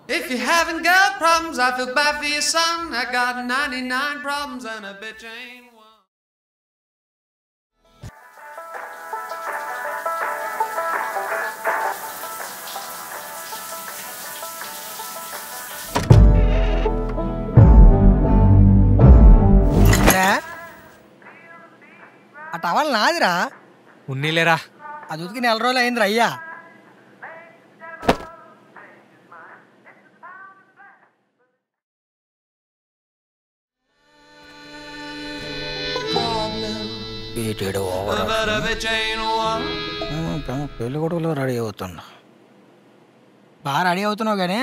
If you haven't got problems, I feel bad for your son. I got 99 problems and a bitch ain't one. ఆ towel నాదిరా. ఉన్నీలేరా, అది ఉతికి 4 రోజులు అయిందిరా అయ్యా. But a bitch ain't one. పెళ్లి కొడుకులో ready అవుతున్నా. బాగా రెడీ అవుతున్నావు కానీ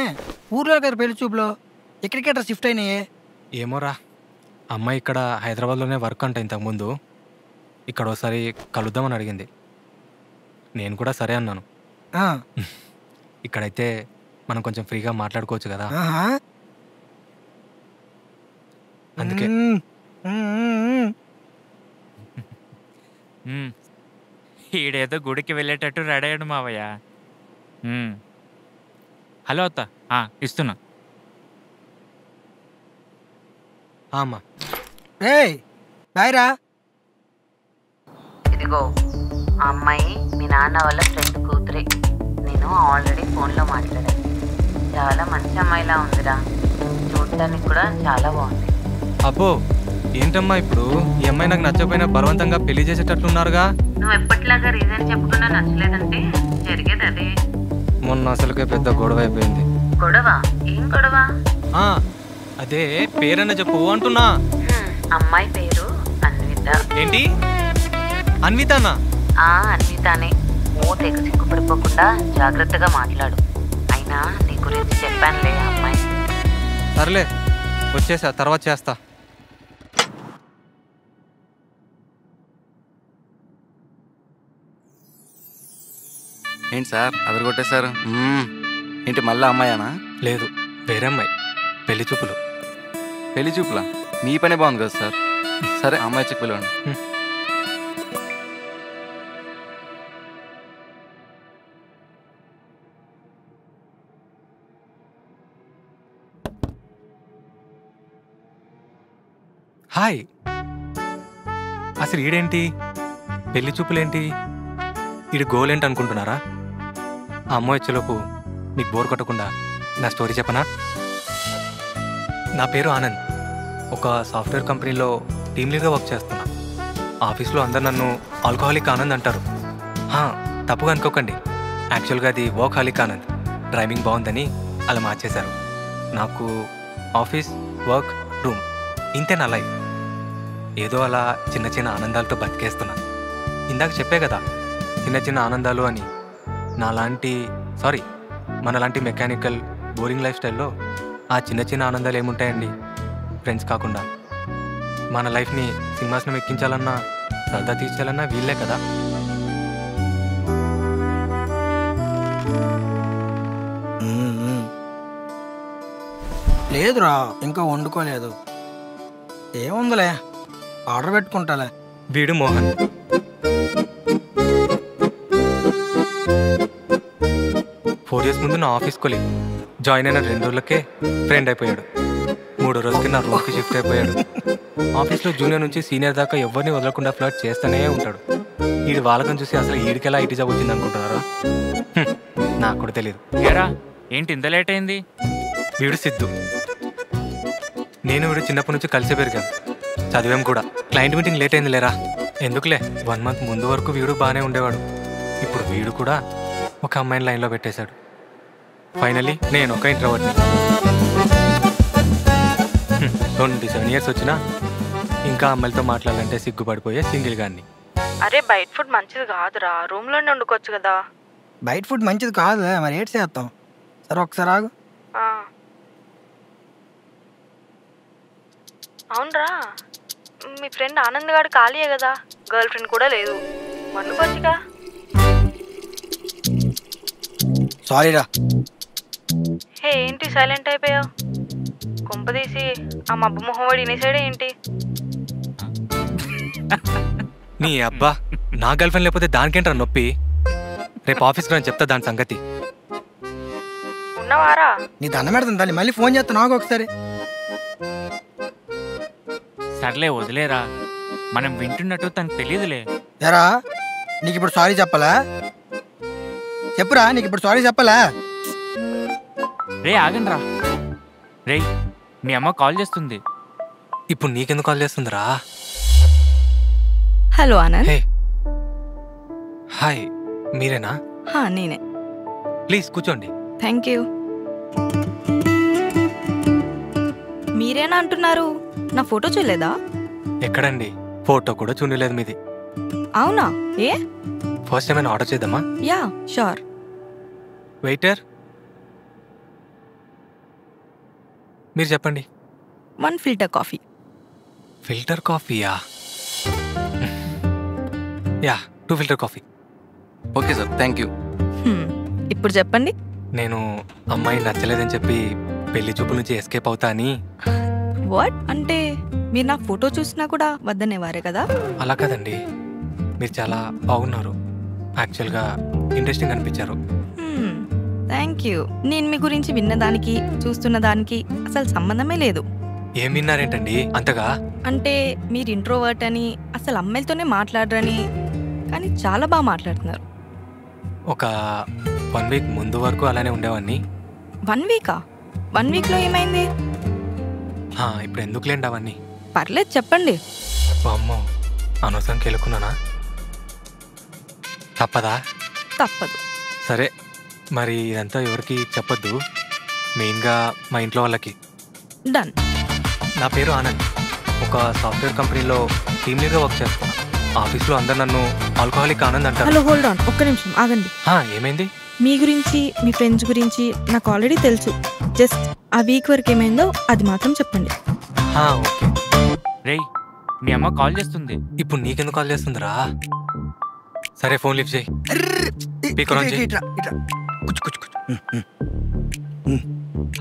ఊర్లో కదా పెళ్లి చూపులో, ఎక్కడికెట్రా షిఫ్ట్ అయినాయి? ఏమోరా, అమ్మాయి ఇక్కడ హైదరాబాద్లోనే వర్క్ అంట. ఇంతకుముందు ఇక్కడ ఒకసారి కలుద్దామని అడిగింది. నేను కూడా సరే అన్నాను. ఇక్కడైతే మనం కొంచెం ఫ్రీగా మాట్లాడుకోవచ్చు కదా, అందుకే. ఈడేదో గుడికి వెళ్ళేటట్టు రెడీ అయ్యాడు మావయ్య. హలో అత్త, ఇస్తున్నా. అమ్మా బాయ్రా. ఇదిగో ఆ అమ్మాయి మీ నాన్న వాళ్ళ ఫ్రెండ్ కూతురే. నేను ఆల్రెడీ ఫోన్లో మాట్లాడాను. చాలా మంచి అమ్మాయిలా ఉందిరా, చూడటానికి కూడా చాలా బాగుంది. అబ్బో, ఏంటమ్మా ఇప్పుడు ఈ అమ్మాయి నాకు నచ్చకపోయినా బలవంతంగా పెళ్లి చేసేటట్లున్నారుగా? నువ్వు ఎప్పటిలాగా రీజన్ చెప్పకుండా నచ్చలేదంటే జరిగేది అదే. మొన్న అసలుకే పెద్ద గొడవ అయిపోయింది. గొడవ? ఏం గొడవ? అదే పేరన్న చెప్పు అంటున్నా. అమ్మాయి పేరు అన్విత. ఏంటి అన్వితానా? అన్వితానే. తెగ సిగ్గుపడిపోకుండా జాగ్రత్తగా మాట్లాడు. అయినా నీ గురించి చెప్పానులే అమ్మాయి. సర్లే, వచ్చేసా, తర్వాత చేస్తా. ఏంటి సార్ అదరగొట్టేశారు? ఏంటి మళ్ళీ అమ్మాయానా? లేదు, వేరే అమ్మాయి. పెళ్లి చూపులు. పెళ్లి చూపులా? మీ పనే బాగుంది కదా సార్. సరే, అమ్మాయి వచ్చి పిలవండి. హాయ్. అసలు ఈడేంటి, పెళ్లి చూపులేంటి, ఈడు గోల్ ఏంటి అనుకుంటున్నారా? ఆ అమ్మాయి వచ్చేలోపు మీకు బోర్ కొట్టకుండా నా స్టోరీ చెప్పనా? నా పేరు ఆనంద్. ఒక సాఫ్ట్వేర్ కంపెనీలో టీమ్ లీడ్గా వర్క్ చేస్తున్నా. ఆఫీస్లో అందరు నన్ను ఆల్కహాలిక్ ఆనంద్ అంటారు. తప్పుగా అనుకోకండి, యాక్చువల్గా అది వర్క్హాలిక్ ఆనంద్. డ్రైవింగ్ బాగుందని అలా మార్చేశారు. నాకు ఆఫీస్, వర్క్, రూమ్, ఇంతే నా లైఫ్. ఏదో అలా చిన్న చిన్న ఆనందాలతో బతికేస్తున్నా. ఇందాక చెప్పే కదా చిన్న చిన్న ఆనందాలు అని. మనలాంటి మెకానికల్ బోరింగ్ లైఫ్ స్టైల్లో ఆ చిన్న చిన్న ఆనందాలు ఏముంటాయండి? ఫ్రెండ్స్ కాకుండా మన లైఫ్ని సింహాసనం ఎక్కించాలన్నా, సరదా తీర్చాలన్నా వీళ్ళే కదా. లేదురా, ఇంకా వండుకోలేదు. ఏముందిలే, ఆర్డర్ పెట్టుకుంటాలే. వీడు మోహన్. ఫోర్ ఇయర్స్ ముందు నా ఆఫీస్ కొలీగ్. జాయిన్ అయిన 2 రోజులకే ఫ్రెండ్ అయిపోయాడు. 3వ రోజుకి నా రూమ్కి షిఫ్ట్ అయిపోయాడు. ఆఫీస్లో జూనియర్ నుంచి సీనియర్ దాకా ఎవరిని వదలకుండా ఫ్లర్ట్ చేస్తూనే ఉంటాడు. వీడి వాళ్ళకని చూసి అసలు వీడికెలా ఐటీ జాబ్ వచ్చింది అనుకుంటున్నారా? నాకు కూడా తెలియదు. ఏరా, ఏంటి ఇంత లేట్ అయింది? వీడు సిద్ధు. నేను వీడు చిన్నప్పటి నుంచి కలిసి పెరిగాం, చదివాం కూడా. క్లయింట్ మీటింగ్ లేట్ అయింది లేరా. ఎందుకులే, 1 మంత్ ముందు వరకు వీడు బాగానే ఉండేవాడు. ఇప్పుడు వీడు కూడా ఒక అమ్మాయిని లైన్లో పెట్టేశాడు. ఫైనలీ నేను ఒక ఇంట్రోవర్ట్ని. 27 ఇయర్స్ వచ్చినా ఇంకా అమ్మాయిలతో మాట్లాడాలంటే సిగ్గుపడిపోయే సింగిల్ గాన్ని. అరే, బయట ఫుడ్ మంచిది కాదురా, రూమ్లోనే వండుకోవచ్చు కదా. బయట ఫుడ్ మంచిది కాదు, మరి ఏడ్ చేస్తాం. సరే ఒకసారి ఆగు. అవునరా, మీ ఫ్రెండ్ ఆనంద్ గారు ఖాళీయే కదా, గర్ల్ ఫ్రెండ్ కూడా లేదు, వండుకోవచ్చుగా. సారీరా. ఏంటి సైలెంట్ అయిపోయావు? కొంపదీసి ఆ మబ్బు మొహమ్మడి ఇనేసాడే ఏంటి? నీ అబ్బా, నా గర్ల్ ఫ్రెండ్ లేకపోతే దానికేంట్రా నొప్పి? రేపు ఆఫీస్కి నేను చెప్తా దాని సంగతి. ఉన్న తిన్నవారా? నీ దండం పెడతాను తల్లి, మళ్ళీ ఫోన్ చేస్తా నాకు ఒకసారి. సర్లే వదిలేరా, మనం వింటున్నట్టు తనకు తెలియదులే. ఎరా నీకు ఇప్పుడు సారీ చెప్పాలా? చెప్పురా, నీకు ఇప్పుడు సారీ చెప్పాలా? రే ఆగండి రా. రే మీ అమ్మ కాల్ చేస్తుంది. ఇప్పుడు నీకెందుకు కాల్ చేస్తుందిరా? హలో ఆనంద్. హే హాయ్, మీరేనా? నేనే. ప్లీజ్ కూర్చోండి. Thank you. మీరేనా అంటున్నారు? నా ఫోటో చూడలేదా? ఎక్కడండి, ఫోటో కూడా చూడలేదు మీది. అవునా? ఏ? ఫస్ట్ టైం ఆర్డర్ చేద్దామా? Yeah sure. వెయిటర్ మీరు చెప్పండి. 1 ఫిల్టర్ కాఫీ. ఫిల్టర్ కాఫీయా? Yeah 2 filter coffee. Okay sir, thank you. ఇప్పుడు చెప్పండి. నేను అమ్మాయి నచ్చలేదని చెప్పి పెళ్లి చూపుల నుంచి ఎస్కేప్ అవుతా అని. వాట్ అంటే మీరు నా ఫోటో చూసినా కూడా వద్దనేవారే కదా? అలా కదండి, మీరు చాలా బాగున్నారు, యాక్చువల్గా ఇంట్రెస్టింగ్ అనిపించారు. Thank you. నేను మీ గురించి విన్నదానికి చూస్తున్న దానికి అసలు సంబంధమే లేదు. ఏం విన్నారేంటండి అంతగా? అంటే మీరు ఇంట్రోవర్ట్ అని, అసలు అమ్మాయిలతోనే మాట్లాడరని, కానీ చాలా బాగా మాట్లాడుతున్నారు. ఒక 1 వీక్ ముందు వరకు అలానే ఉండేవాడిని. 1 వీకా? 1 వీక్లో ఏమైంది? ఇప్పుడు ఎందుకులేండి అవన్నీ. పర్లేదు చెప్పండి. అమ్మో, అనవసరంకి వెళ్ళుకున్నానా? తప్పదా? తప్పదు. సరే, మరి ఇదంతా ఎవరికి చెప్పొద్దు, మెయిన్గా మా ఇంట్లో వాళ్ళకి. డన్. నా పేరు ఆనంద్, ఒక సాఫ్ట్వేర్ కంపెనీలో టీమ్ లీడర్గా వర్క్ చేస్తాను. ఆఫీస్లో అందరు నన్ను ఆల్కహాలిక్ ఆనంద్ అంటారు. హలో హోల్డ్ ఆన్, ఒక్క నిమిషం ఆగండి. ఏమైంది? మీ గురించి మీ ఫ్రెండ్స్ గురించి నాకు ఆల్రెడీ తెలుసు. జస్ట్ ఆ వీక్ వరకు ఏమైందో అది మాత్రం చెప్పండి. ఓకే. రే మీ అమ్మ కాల్ చేస్తుంది. ఇప్పుడు నీకెందుకు కాల్ చేస్తుందిరా? సరే ఫోన్ లిఫ్ట్ చేయి.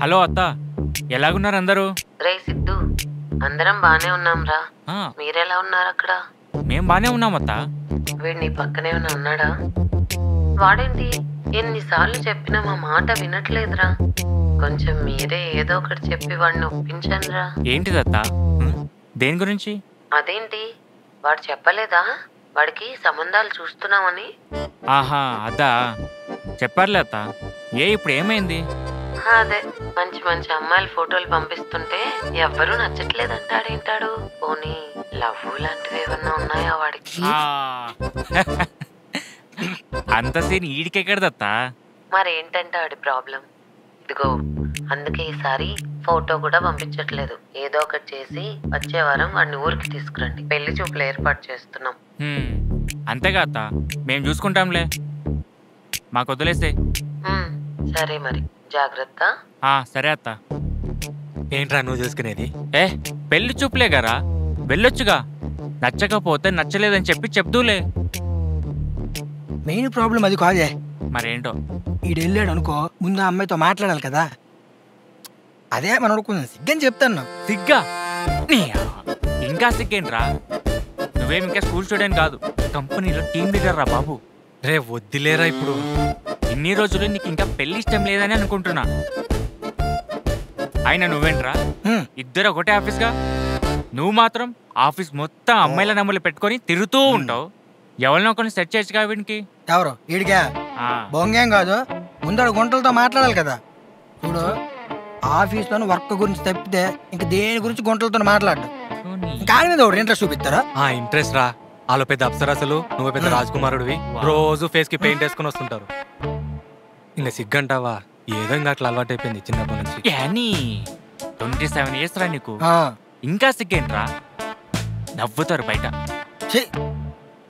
హలో అత్త, ఎలాగున్నారు అందరూ? రే సిద్ధు, అందరం బానే ఉన్నాం రా. మీరెలా ఉన్నారు అక్కడ? మేం బానే ఉన్నాం అత్త. వీడు నీ పక్కనే ఉన్నాడా? వాడేంటి ఎన్నిసార్లు చెప్పినా మా మాట వినట్లేదురా. కొంచెం మీరే ఏదో ఒకటి చెప్పి వాడిని ఒప్పించండి రా. ఏంటిదత్త? దేని గురించి? అదేంటి వాడు చెప్పలేదా వాడికి సంబంధాలు చూస్తున్నామని? ఆహా అదా, చెప్పారులే అత్త. ఇప్పుడు ఏమైంది? అదే మంచి మంచి అమ్మాయిల ఫోటోలు పంపిస్తుంటే ఎవ్వరూ నచ్చట్లేదంటాడేంటాడు. పోనీ లవ్ లాంటివి ఏమన్నా ఉన్నాయా వాడికి? అంత సీన్ ఈడికెక్కడదత్త. మరేంటంటే వాడి ప్రాబ్లం? ఇదిగో అందుకే ఈసారి ఫోటో కూడా పంపించట్లేదు. ఏదో ఒకటి చేసి వచ్చే వారం వాడిని ఊరికి తీసుకురండి. పెళ్లి చూపులు ఏర్పాటు చేస్తున్నాం. అంతేగా అత్త, మేము చూసుకుంటాంలే, మాకు వదిలేసే. సరే మరి జాగ్రత్త. సరే అత్త. ఏంట్రా నువ్వు చూసుకునేది? పెళ్లి చూపులే గారా, వెళ్ళొచ్చుగా. నచ్చకపోతే నచ్చలేదని చెప్పి చెప్దూలే. మెయిన్ ప్రాబ్లం అది కాదే. మరేంటో, ఈడు వెళ్ళాడు అనుకో, ముందు ఆ అమ్మాయితో మాట్లాడాలి కదా. అదే మనం అనుకున్నాం, సిగ్గని చెప్తాను. సిగ్గా? ఇంకా సిగ్గేంట్రా? నువ్వేం ఇంకా స్కూల్ స్టూడెంట్ కాదు, కంపెనీలో టీమ్ లీడర్ రా బాబు. రే వద్దులేరా, ఇప్పుడు ఇన్ని రోజులు నీకు ఇంకా పెళ్లి ఇష్టం లేదని అనుకుంటున్నా. అయినా నువ్వేంట్రా, ఇద్దరు ఒకటే ఆఫీస్గా, నువ్వు మాత్రం ఆఫీస్ మొత్తం అమ్మాయిల నమ్ములు పెట్టుకొని తిరుగుతూ ఉంటావు. ఎవరినో కొన్ని సెట్ చేయొచ్చుగా వీడికి. ఎవరు ఈడిగా? బొంగేం కాదు, ముందు గుంటలతో మాట్లాడాలి కదా. చూడు, ఆఫీస్లో వర్క్ గురించి తప్పితే ఇంక దేని గురించి గుంటలతో మాట్లాడు. కాని మీద ఇంట్రెస్ట్ చూపిస్తారా? ఇంట్రెస్ట్ రా, వాళ్ళు పెద్ద అప్సరసలు, నువ్వు పెద్ద రాజకుమారుడివి, రోజు ఫేస్ కి పెయింట్ వేసుకుని వస్తుంటారు. ఇంకా సిగ్గంటావా? ఏదో ఇంకా అట్లా అలవాటు అయిపోయింది చిన్నప్పటి నుంచి. 27 years రా నీకు, ఇంకా సిగ్గేంట్రా? నవ్వుతారు బయట.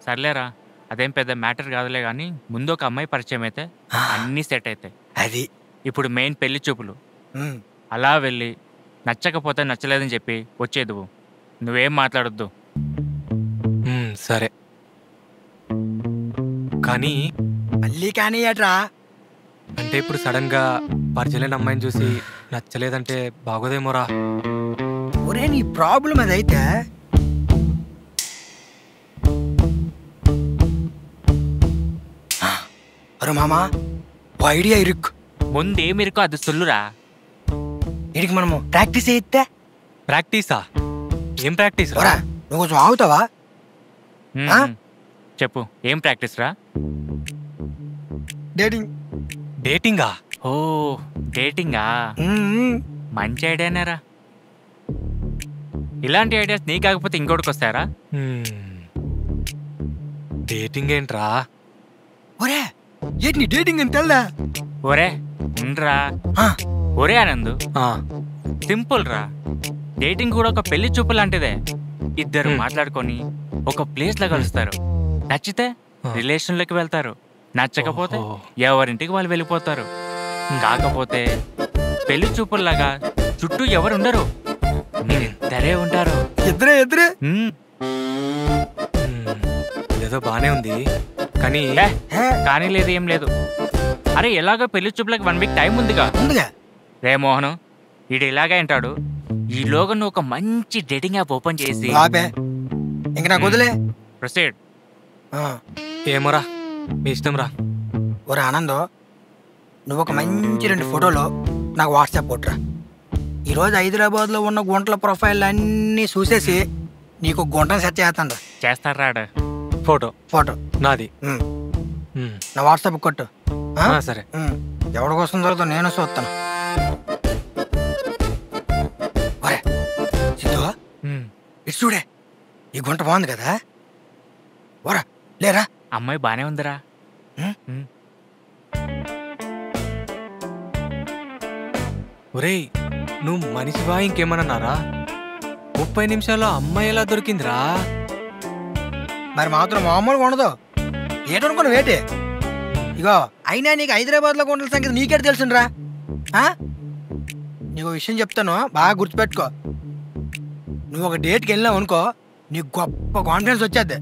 సర్లేరా, అదేం పెద్ద మ్యాటర్ కాదులే గానీ, ముందు ఒక అమ్మాయి పరిచయం అయితే అన్నీ సెట్ అవుతాయి. అది ఇప్పుడు మెయిన్ పెళ్లి చూపులు. అలా వెళ్ళి నచ్చకపోతే నచ్చలేదని చెప్పి వచ్చేదు. నువ్వేం మాట్లాడొద్దు. సరే, కానీ మళ్ళీ కానీ ఏట్రా? అంటే ఇప్పుడు సడన్ గా పరిచయం అమ్మాయిని చూసి నచ్చలేదంటే బాగోదేమోరా. ఒరే నీ ప్రాబ్లం అదైతే అరే మామా, ఐడియా ఇరుక్. ముందేమిరికో అది సొల్లురా. వీడికి మనము ప్రాక్టీస్ చేయిస్తే. ప్రాక్టీసా? ఏం ప్రాక్టీస్ రా? నువ్వు కొంచెం ఆగుతావా? చెప్పు, ఏం ప్రాక్టీస్ రా? డేటింగ్. డేటింగా? ఓ డేటింగా, మంచి ఐడియానేరా. ఇలాంటి ఐడియాస్ నీ కాకపోతే ఇంకోటికి వస్తారా? డేటింగ్ ఏంట్రా? ఒరే ఏంటి డేటింగ్ అని తెల్దా? ఒరే ఉండరా. ఒరే ఆనంద్, సింపుల్ రా. డేటింగ్ కూడా ఒక పెళ్లి చూపు లాంటిదే. ఇద్దరు మాట్లాడుకొని ఒక ప్లేస్ లో కలుస్తారు. నచ్చితే రిలేషన్ లోకి వెళ్తారు, నచ్చకపోతే ఎవరింటికి వాళ్ళు వెళ్ళిపోతారు. కాకపోతే పెళ్లి చూపుల్లాగా చుట్టూ ఎవరు ఉండరు, మీరిద్దరే ఉంటారు. ఇద్దరే ఏదో బానే ఉంది కానీ కానీ లేదు, ఏం లేదు. అరే ఎలాగో పెళ్లి చూపులకి 1 వీక్ టైం ఉందిగా. రే మోహన్, ఈడు ఇలాగే అంటాడు. ఈలోగా నువ్వు ఒక మంచి డేటింగ్ యాప్ ఓపెన్ చేసి ఇంక నాకు వదిలే. ప్రొసీడ్. ఏమోరా, మీ ఇష్టం రా. ఒరే ఆనందో, నువ్వు ఒక మంచి 2 ఫోటోలు నాకు వాట్సాప్ కొట్టురా. ఈరోజు హైదరాబాద్లో ఉన్న గుంటల ప్రొఫైల్ అన్నీ చూసేసి నీకు గుంటను సెట్ చేస్తాను. చేస్తారా? ఫోటో నాది నా వాట్సాప్ కొట్టు. సరే. ఎవరి కోసం తర్వాత నేను చూస్తాను. ఒరే సిద్ధు, ఇటు చూడే, ఈ గుంట బాగుంది కదా. వరా లేరా, అమ్మాయి బానే ఉందిరా. ఒరేయ్, నువ్వు మనిషివా ఇంకేమన్నారా? 30 నిమిషాల్లో అమ్మాయి ఎలా దొరికిందిరా? మరి మాత్రం మామూలుగా ఉండదు. ఏటనుకున్నా వేటే. ఇగో అయినా నీకు హైదరాబాద్లో గుంటల సంగతి నీకేట తెలుసురా? నీకు విషయం చెప్తాను, బాగా గుర్తుపెట్టుకో. నువ్వు ఒక డేట్కి వెళ్ళావు అనుకో, నీకు గొప్ప కాన్ఫిడెన్స్ వచ్చేద్ది.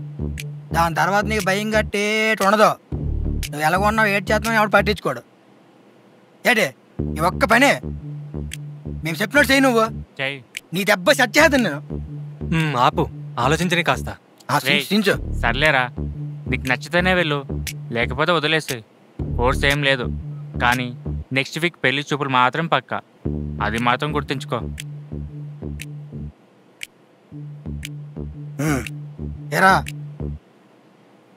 దాని తర్వాత నీకు భయం కట్టేటి ఉండదు. నువ్వు ఎలాగొన్నావు, ఏడ్ చేస్తున్నావు ఎవడు పట్టించుకోడు. ఏటే ఈ ఒక్క పనే మేము చెప్పినట్టు చెయ్యి. నువ్వు నీ దెబ్బ సెట్ చేద్దాను నేను. ఆపు, ఆలోచించని కాస్త. సర్లేరా, నీకు నచ్చితేనే వెళ్ళు, లేకపోతే వదిలేసి. ఫోర్స్ ఏం లేదు, కానీ నెక్స్ట్ వీక్ పెళ్లి చూపులు మాత్రం పక్కా. అది మాత్రం గుర్తుంచుకో. ఏరా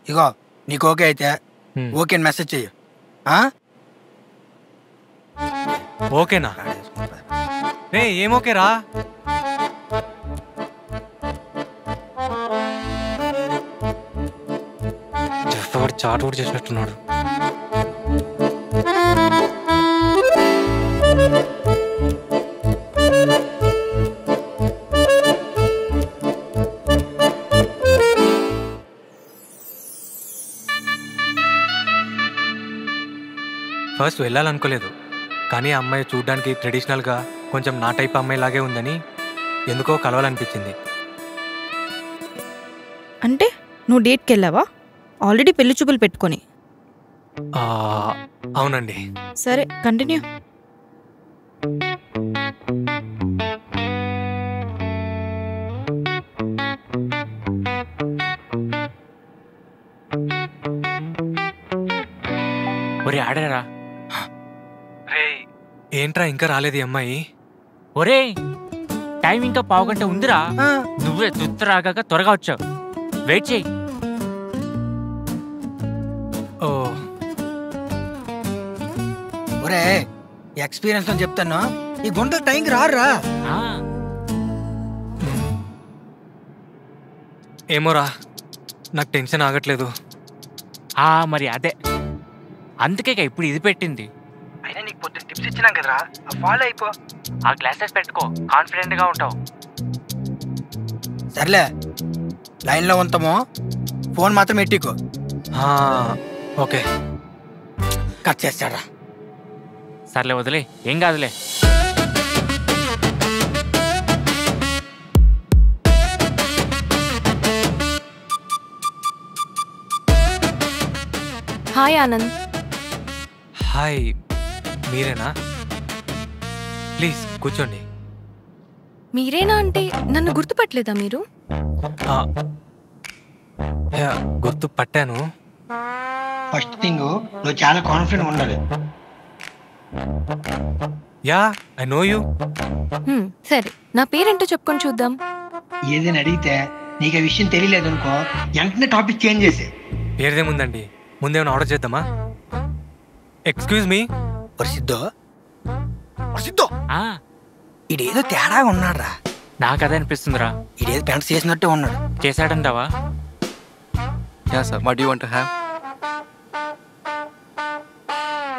ఇగో నీకు ఓకే అయితే ఓకే అని మెసేజ్ చెయ్యి. ఓకేనా? రే ఏం ఓకేరా? వాడు చాటు కూడా చేసినట్టున్నాడు. ఫస్ట్ వెళ్ళాలనుకోలేదు, కానీ ఆ అమ్మాయి చూడ్డానికి ట్రెడిషనల్గా కొంచెం నా టైప్ అమ్మాయిలాగే ఉందని ఎందుకో కలవాలనిపించింది. అంటే నువ్వు డేట్కి వెళ్ళావా? ఆల్రెడీ పెళ్లి చూపులు పెట్టుకొని? అవునండి. సరే కంటిన్యూ. ఒరే ఆడరా. ఏంట్రా ఇంకా రాలేదు ఈ అమ్మాయి? ఒరే టైం ఇంకా 1/2 గంట ఉందిరా. నువ్వే తుత్తరాగాక త్వరగా వచ్చావు. వెయిట్ చేయి. ఒరే ఎక్స్పీరియన్స్ అని చెప్తాను, ఈ గుంట టైంకి రారా. ఏమోరా, నాకు టెన్షన్ ఆగట్లేదు. మరి అదే, అందుకే ఇప్పుడు ఇది పెట్టింది. అయినా నీకు పొద్దున్న టిప్స్ ఇచ్చినాం కదరా, ఫాలో అయిపో. ఆ గ్లాసెస్ పెట్టుకో, కాన్ఫిడెంట్ గా ఉంటావు. సర్లే, లైన్లో ఉంటాము, ఫోన్ మాత్రం ఎట్టికో. ఓకే. కట్ చేస్తాడా? సర్లే వదిలే, ఏం కాదులే. హాయ్ ఆనంద్. హాయ్, మీరేనా? ప్లీజ్ కూర్చోండి. మీరేనా అంటే నన్ను గుర్తుపట్టలేదా మీరు? గుర్తు పట్టాను. ఫస్ట్ థింగ్, నువ్వు చాలా కాన్ఫిడెంట్ ఉండాలి. Yeah I know you. సరే నా పేరేంటో చెప్పుకొని చూద్దాం. ఏదైనా అడిగితే నీకు ఆ విషయం తెలియలేదు అనుకో, వెంటనే టాపిక్ చేంజ్ చేసే. పేరుదేముందండి, ముందేమైనా ఆర్డర్ చేద్దామా? Excuse me. సిద్ధో సిద్ధో, ఇడేదో తేడాగా ఉన్నాడురా. నాకు అదే అనిపిస్తుందిరా. ఇడేదో పెంట చేసినట్టే ఉన్నాడు. చేశాడంటావా? Yeah sir, what you want to have?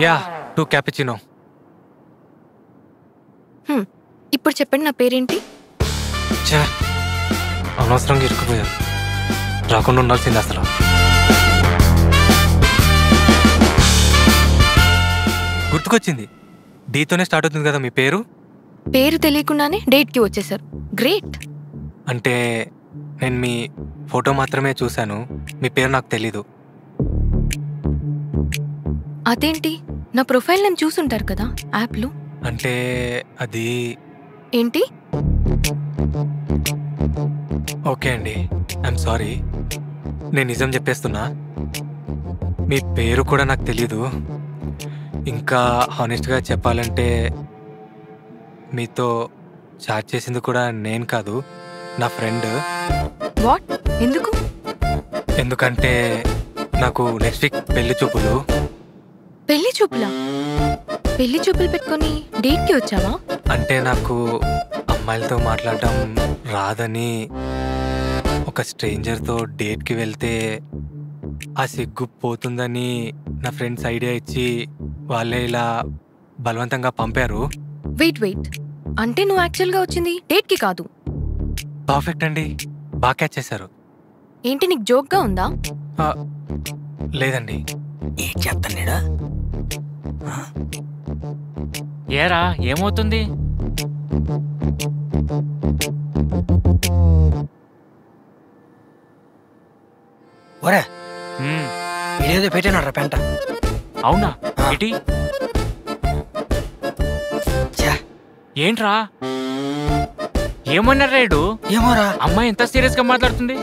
Yeah 2 cappuccino. ఇప్పుడు చెప్పండి నా పేరేంటి? అనవసరంగా ఇరుక్కుపోయారు, రాకుండా ఉండాల్సింది అసలు. గుర్తుకొచ్చింది, డీతోనే స్టార్ట్ అవుతుంది కదా మీ పేరు? పేరు తెలియకుండానే డేట్కి వచ్చేసారు. గ్రేట్. అంటే నేను మీ ఫోటో మాత్రమే చూశాను, మీ పేరు నాకు తెలీదు. అదేంటి, నా ప్రొఫైల్ నేమ్ చూసుంటారు కదా యాప్లో. అంటే అది ఏంటి? ఓకే అండి, ఐఎమ్ సారీ. నేను నిజం చెప్పేస్తున్నా, మీ పేరు కూడా నాకు తెలీదు. ఇంకా హానెస్ట్గా చెప్పాలంటే మీతో చాట్ చేసింది కూడా నేను కాదు, నా ఫ్రెండ్. వాట్? ఎందుకు? ఎందుకంటే నాకు నెక్స్ట్ వీక్ పెళ్లి చూపులు. పెళ్లి చూపులా? పెళ్లి చూపులు పెట్టుకొని డేట్కి వచ్చావా? అంటే నాకు అమ్మాయిలతో మాట్లాడటం రాదని ఒక స్ట్రేంజర్తో డేట్కి వెళ్తే ఆ సిగ్గు పోతుందని నా ఫ్రెండ్స్ ఐడియా ఇచ్చి వాళ్ళే ఇలా బలవంతంగా పంపారు. వెయిట్, అంటే నువ్వు యాక్చువల్గా వచ్చింది డేట్కి కాదు? పర్ఫెక్ట్ అండి, బాగా క్యాచ్ చేశారు. ఏంటి, నీకు జోక్గా ఉందా? లేదండి. ఏం చేస్తాడా? ఏరా ఏమవుతుంది? ఒరే, ఇదేదో పెట్టానరా పెంట. అవునా? ఇటీ ఏంట్రా? ఏమన్నా రేడు? ఏమోరా, అమ్మాయి ఎంత సీరియస్ గా మాట్లాడుతుంది.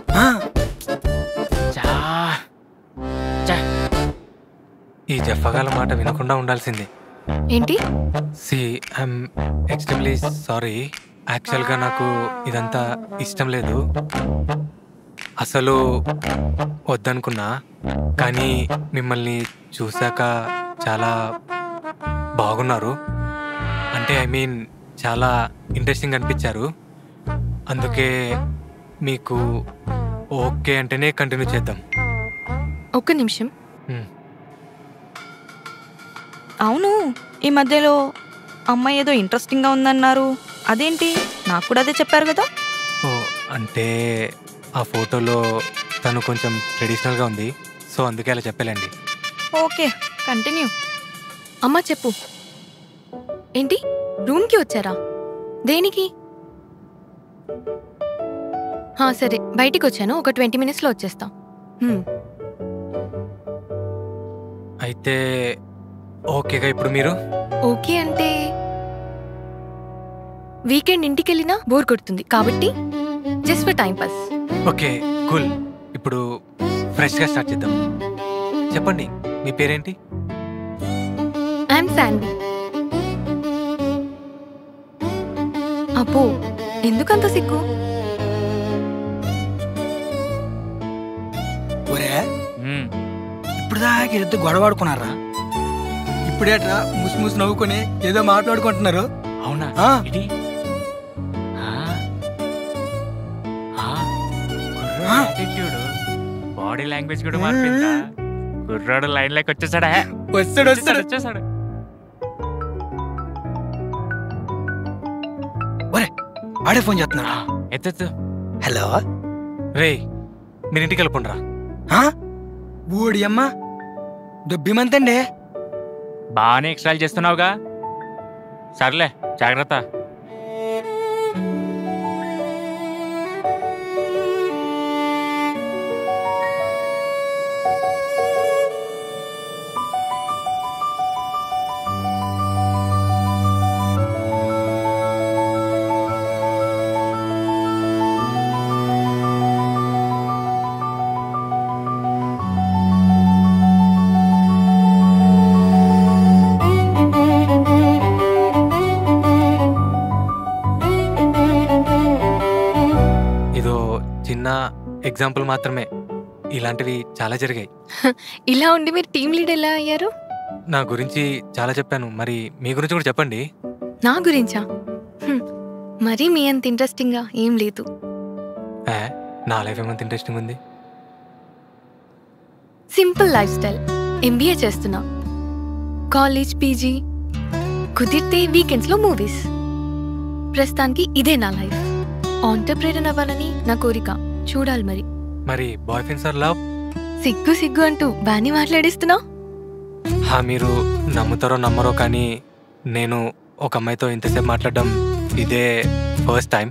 ఈ జఫగాల మాట వినకుండా ఉండాల్సింది. ఏంటి? I'm extremely sorry. యాక్చువల్గా నాకు ఇదంతా ఇష్టం లేదు, అసలు వద్దనుకున్నా. కానీ మిమ్మల్ని చూశాక చాలా బాగున్నారు. అంటే ఐ మీన్ చాలా ఇంట్రెస్టింగ్ అనిపించారు. అందుకే మీకు ఓకే అంటేనే కంటిన్యూ చేద్దాం. ఒక్క నిమిషం. అవును, ఈ మధ్యలో అమ్మాయి ఏదో ఇంట్రెస్టింగ్గా ఉందన్నారు, అదేంటి? నాకు కూడా అదే చెప్పారు కదా. ఓ అంటే ఆ ఫోటోలో తను కొంచెం ట్రెడిషనల్గా ఉంది, సో అందుకే అలా చెప్పలేండి. Okay, continue. అమ్మా చెప్పు. ఏంటి, రూమ్కి వచ్చారా? దేనికి? సరే, బయటికి వచ్చాను, ఒక 20 minutesలో వచ్చేస్తా. అయితే ఓకేగా ఇప్పుడు మీరు? ఓకే అంటే వీకెండ్ ఇంటికి వెళ్ళినా బోర్ కొడుతుంది కాబట్టి just for time pass. Okay cool. ఇప్పుడు ఫ్రెష్గా స్టార్ట్ చేద్దాం. చెప్పండి, మీ పేరేంటి? I'm Sandy. అబ్బో, ఎందుకంత సిగ్గు? ఒరే, ఇప్పుడు దాకా ఇద్దరు గొడవాడుకున్నారా? ఇప్పుడేట్రా ముసి ముసి నవ్వుకొని ఏదో మాట్లాడుకుంటున్నారు. అవునా? బాడీ లాంగ్వేజ్ కూడా మారిపోయిందా? కుర్రాడు లైన్ లెక్క వచ్చేసాడా? వచ్చేసాడు. ఒరే, ఆడే ఫోన్ చేస్తున్నా. ఎత్తు. హలో రే, మీరు ఇంటికి వెళ్ళిపోండ్రా. ఊడి అమ్మ దొబ్బిమంతండి. బాగానే ఎక్స్ట్రాల్ చేస్తున్నావుగా. సర్లే, జాగ్రత్త. చిన్న ఎగ్జాంపుల్ మాత్రమే, ఇలాంటివి చాలా జరిగాయి. ఇలా ఉండి మీరు టీమ్ లీడ్ ఎలా అయ్యారు? నా గురించి చాలా చెప్పాను, మరి మీ గురించి కూడా చెప్పండి. నా గురించా? మరీ మీ అంత ఇంట్రెస్టింగ్గా ఏం లేదు. నా లైఫ్ ఏమంత ఇంట్రెస్టింగ్ ఉంది? Simple life style. MBA చేస్తున్నా, కాలేజ్, పీజీ, కుదిరితే వీకెండ్స్లో మూవీస్. ప్రస్తుతానికి ఇదే నా లైఫ్. ఆంటర్ప్రెనర్ అవ్వాలని నా కోరిక. చూడాలి మరి. మరి బాయ్ ఫ్రెండ్స్ ఆర్ లవ్? సిగ్గు సిగ్గు అంటూ బాని మాట్లాడిస్తున్నావు. మీరు నమ్ముతారో నమ్మరో కానీ నేను ఒక అమ్మాయితో ఇంతసేపు మాట్లాడడం ఇదే ఫస్ట్ టైం.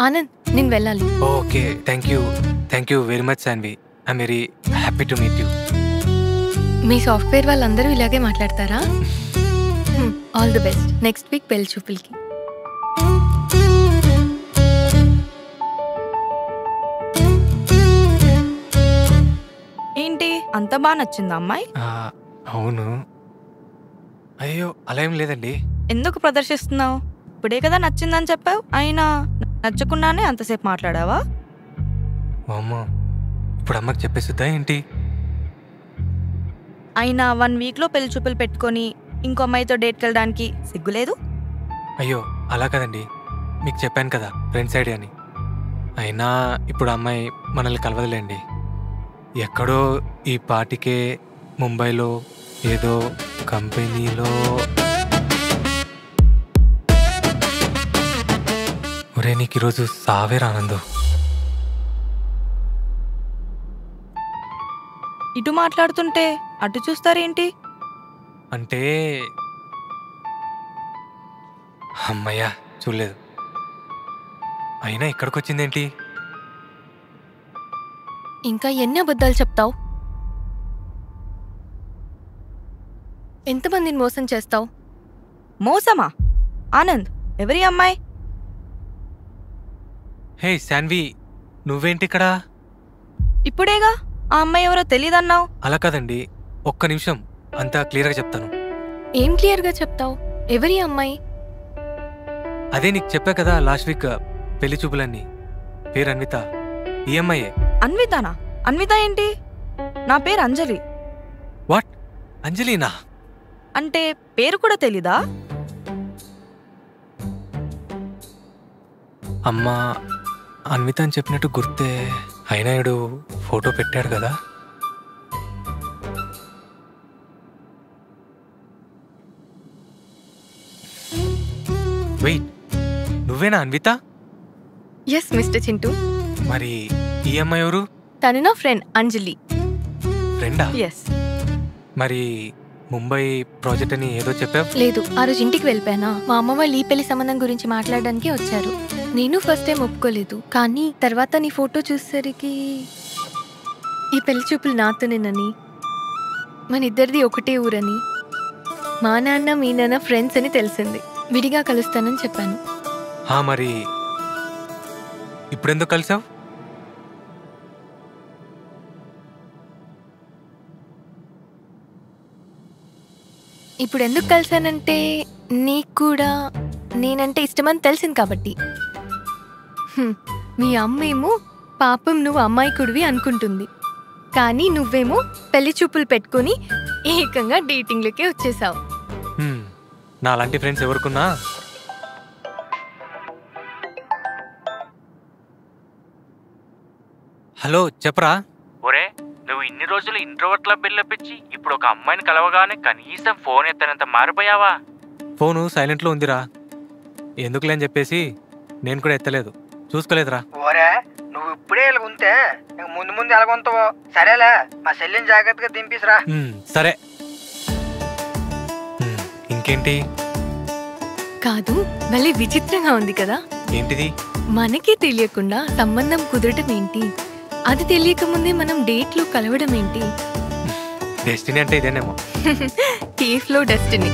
ఆనంద్, నేను వెళ్ళాలి. Okay, thank you very much Sanvi. I'm very happy to meet you. మీ సాఫ్ట్వేర్ వాళ్ళందరూ ఇలాగే మాట్లాడతారా? All the best. Next week పెళ్లి చూపులకి. ఏంటి అంత బాగా నచ్చిందా అమ్మాయి? అవును. అయ్యో అలా ఏం లేదండి. ఎందుకు ప్రదర్శిస్తున్నావు? ఇప్పుడే కదా నచ్చిందని చెప్పావు, అయినా నచ్చకుండానే అంతసేపు మాట్లాడావా? అమ్మా, ఇప్పుడు అమ్మకి చెప్పేస్తుందా ఏంటి? అయినా 1 వీక్లో పెళ్లి చూపులు పెట్టుకొని ఇంకో అమ్మాయితో డేట్కి వెళ్ళడానికి సిగ్గులేదు? అయ్యో అలా కదండి, మీకు చెప్పాను కదా ఫ్రెండ్స్ ఐడియా అని. అయినా ఇప్పుడు అమ్మాయి మనల్ని కలవదులేండి. ఎక్కడో ఈ పాటికే ముంబైలో ఏదో కంపెనీలో. ఒరే నీకు ఈరోజు సావేరా ఆనందు. ఇటు మాట్లాడుతుంటే అటు చూస్తారేంటి? అంటే అమ్మయ్యా చూడలేదు. అయినా ఇక్కడికి వచ్చిందేంటి? ఇంకా ఎన్ని అబద్ధాలు చెప్తావు? ఎంతమందిని మోసం చేస్తావు? మోసమా? ఆనంద్, ఎవరి అమ్మాయి? హే శాన్వి, నువ్వేంటి ఇక్కడ? ఇప్పుడేగా ఆ అమ్మాయి ఎవరో తెలీదన్నావు. అలా కాదండి, ఒక్క నిమిషం అంతా క్లియర్గా చెప్తాను. ఏం క్లియర్గా చెప్తావు? ఎవరి అమ్మాయి? అదే నీకు చెప్పా కదా లాస్ట్ వీక్ పెళ్లి చూపులన్నీ. పేరు అన్విత. ఈ అమ్మాయే. అన్వితానా? అన్విత ఏంటి? నా పేరు అంజలి. వాట్? అంజలినా? అంటే పేరు కూడా తెలీదా? అమ్మా, అన్విత అని చెప్పినట్టు గుర్తే. అయినా ఇడు ఫోటో పెట్టాడు కదా. వెయిట్, నువ్వేనా అన్విత? Yes mister Chintu. మరి ఈ అమ్మాయి ఎవరు? తను నా ఫ్రెండ్ అంజలి. ఫ్రెండా? ఎస్. మరి ముంబై ప్రాజెక్ట్ అని ఏదో చెప్పావు. లేదు, ఆ రోజు ఇంటికి వెళ్ళిపోయానా, మా అమ్మ వాళ్ళు ఈ పెళ్లి సంబంధం గురించి మాట్లాడడానికి వచ్చారు. నేను ఫస్ట్ టైం ఒప్పుకోలేదు, కానీ తర్వాత నీ ఫోటో చూసేసరికి ఈ పెళ్లి చూపులు నాతోనేనని, మన ఇద్దరిది ఒకటే ఊరని, మా నాన్న మీ నాన్న ఫ్రెండ్స్ అని తెలిసింది. విడిగా కలుస్తానని చెప్పాను. మరి ఇప్పుడెందుకు కలిసావు? ఇప్పుడు ఎందుకు కలిసానంటే నీకు కూడా నేనంటే ఇష్టమని తెలిసింది కాబట్టి. మీ అమ్మేమో పాపం నువ్వు అమ్మాయికుడివి అనుకుంటుంది, కానీ నువ్వేమో పెళ్లి చూపులు పెట్టుకుని ఏకంగా డేటింగ్లకే వచ్చేసావు. నా లాంటి ఫ్రెండ్స్ ఎవరుకున్నా. హలో చెప్పరా. ఒరే, నువ్వు ఇన్ని రోజులు ఇంట్రోవర్ట్లా బిల్డపిచ్చి ఇప్పుడు ఒక అమ్మాయిని కలవగానే కనీసం ఫోన్ ఎత్తనంత మారిపోయావా? ఫోను సైలెంట్లో ఉందిరా, ఎందుకులేని చెప్పేసి నేను కూడా ఎత్తలేదు, చూసుకోలేదురా. ఓరే, నువ్వు ఇప్పుడే ఇలా ఉంటే ముందు ముందు ఎలాగొంతావో. సరేలే, మా చెల్లిని జాగ్రత్తగా దింపిసిరా. సరే. ఇంకేంటి? కాదు, మళ్ళీ విచిత్రంగా ఉంది కదా. ఏంటిది? మనకి తెలియకుండా సంబంధం కుదరటం ఏంటి, అది తెలియక ముందే మనం డేట్లు కలవడం ఏంటి? డెస్టినీ అంటే ఇదేనేమో. కేఫ్లో డెస్టినీ.